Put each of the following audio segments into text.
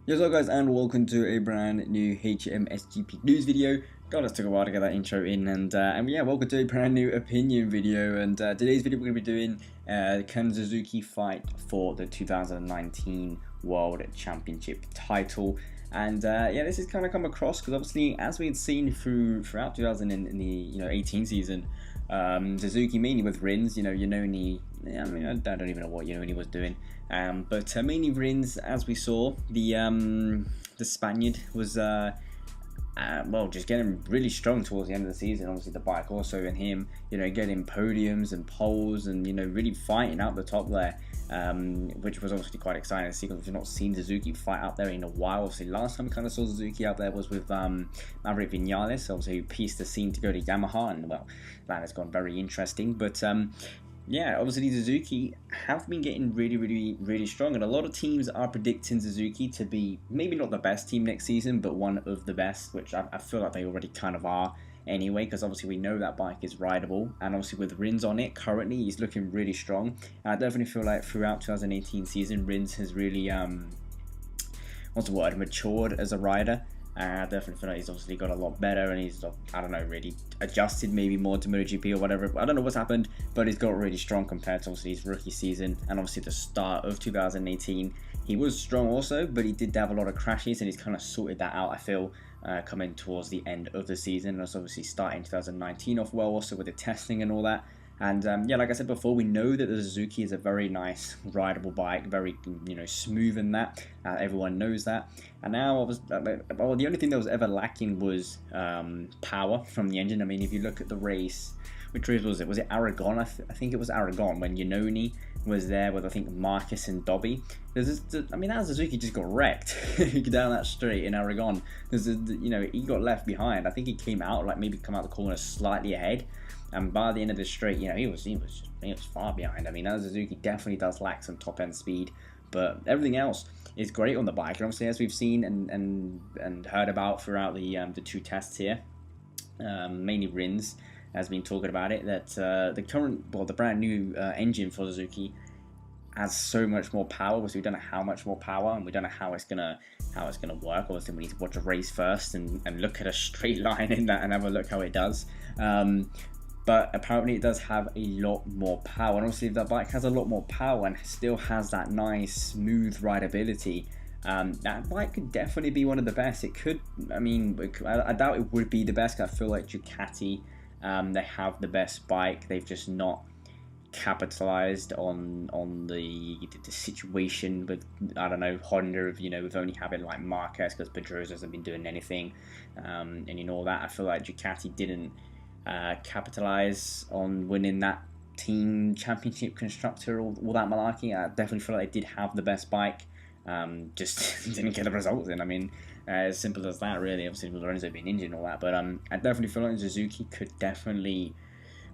Yes, hello guys, and welcome to a brand new HMSGP news video. God, it took a while to get that intro in, and yeah, welcome to a brand new opinion video. And today's video we're going to be doing can Suzuki fight for the 2019 World Championship title? And yeah, this has kind of come across because obviously, as we had seen throughout 2018 season, Suzuki mainly with Rins, Yononi. I mean, I don't even know what Yononi was doing, but mainly Rins, as we saw, the Spaniard was well, just getting really strong towards the end of the season. Obviously, the bike also, and him, getting podiums and poles, and really fighting out the top there, which was obviously quite exciting to see because we've not seen Suzuki fight out there in a while. Obviously, last time we kind of saw Suzuki out there was with Maverick Vinales, obviously who pieced the scene to go to Yamaha, and well, that has gone very interesting. But yeah, obviously Suzuki have been getting really strong, and a lot of teams are predicting Suzuki to be maybe not the best team next season, but one of the best, which I feel like they already kind of are anyway, because obviously we know that bike is rideable, and obviously with Rins on it currently, he's looking really strong. And I definitely feel like throughout 2018 season, Rins has really what's the word, matured as a rider. I definitely feel like he's obviously got a lot better, and he's, I don't know, really adjusted maybe more to MotoGP or whatever. I don't know what's happened, but he's got really strong compared to obviously his rookie season, and obviously the start of 2018. He was strong also, but he did have a lot of crashes, and he's kind of sorted that out, I feel, coming towards the end of the season. And it's obviously starting 2019 off well, also with the testing and all that. And yeah, like I said before, we know that the Suzuki is a very nice rideable bike, very smooth in that. Everyone knows that. And now, well, the only thing that was ever lacking was power from the engine. I mean, if you look at the race, which race was it? Was it Aragon? I think it was Aragon when Yononi was there with, I think, Marcus and Dobby. I mean, that Suzuki just got wrecked down that straight in Aragon. He got left behind. I think he came out, maybe come out the corner slightly ahead. And by the end of the straight, he was far behind. I mean, that Suzuki definitely does lack some top end speed, but everything else is great on the bike. And obviously, as we've seen and heard about throughout the two tests here, mainly Rins has been talking about it, that the brand new engine for Suzuki has so much more power. Because we don't know how much more power, and we don't know how it's gonna work. Obviously, we need to watch a race first and look at a straight line in that and have a look how it does. But apparently it does have a lot more power, and obviously if that bike has a lot more power and still has that nice smooth rideability, that bike could definitely be one of the best. It could, I doubt it would be the best, because I feel like Ducati, they have the best bike. They've just not capitalized on the situation with, I don't know, Honda of, with only having like Marquez, because Pedrosa hasn't been doing anything, and all that. I feel like Ducati didn't capitalize on winning that team championship constructor, all that malarkey. I definitely feel like they did have the best bike, just didn't get the results in. I mean, as simple as that, really. Obviously Lorenzo being injured and all that, but I definitely feel like Suzuki could definitely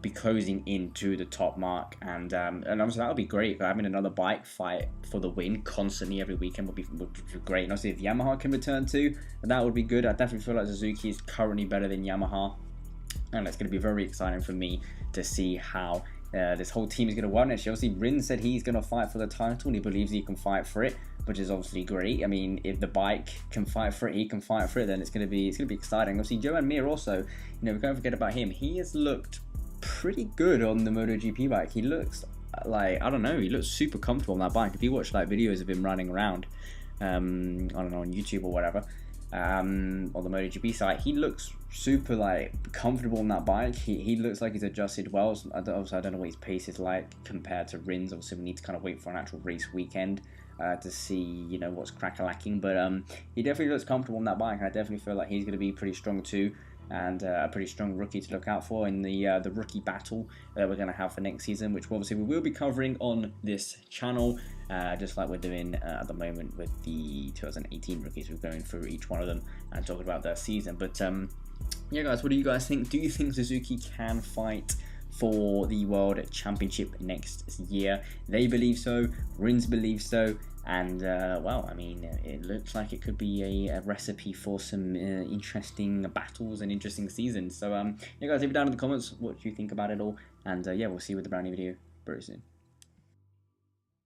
be closing into the top mark, and obviously that would be great. Having another bike fight for the win constantly every weekend would be great. And obviously if Yamaha can return too, that would be good. I definitely feel like Suzuki is currently better than Yamaha, and it's going to be very exciting for me to see how this whole team is going to work next year. Obviously, Rins said he's going to fight for the title, and he believes he can fight for it, which is obviously great. I mean, if the bike can fight for it, he can fight for it, then it's going to be exciting. Obviously, Joan Mir also, we can't forget about him. He has looked pretty good on the MotoGP bike. He looks like, I don't know, he looks super comfortable on that bike. If you watch videos of him running around, I don't know, on YouTube or whatever, on the MotoGP site, he looks super comfortable on that bike. He looks like he's adjusted well. So obviously, I don't know what his pace is like compared to Rins. Obviously, we need to kind of wait for an actual race weekend to see what's crack-a-lacking. But he definitely looks comfortable on that bike, and I definitely feel like he's going to be pretty strong too, and a pretty strong rookie to look out for in the rookie battle that we're going to have for next season, which obviously we will be covering on this channel, just like we're doing at the moment with the 2018 rookies. We're going through each one of them and talking about their season. But yeah, guys, what do you guys think? Do you think Suzuki can fight for the World Championship next year? They believe so, Rins believes so, and well, I mean, it looks like it could be a recipe for some interesting battles and interesting seasons. So yeah, guys, leave it down in the comments what you think about it all, and yeah, we'll see you with the brand new video very soon.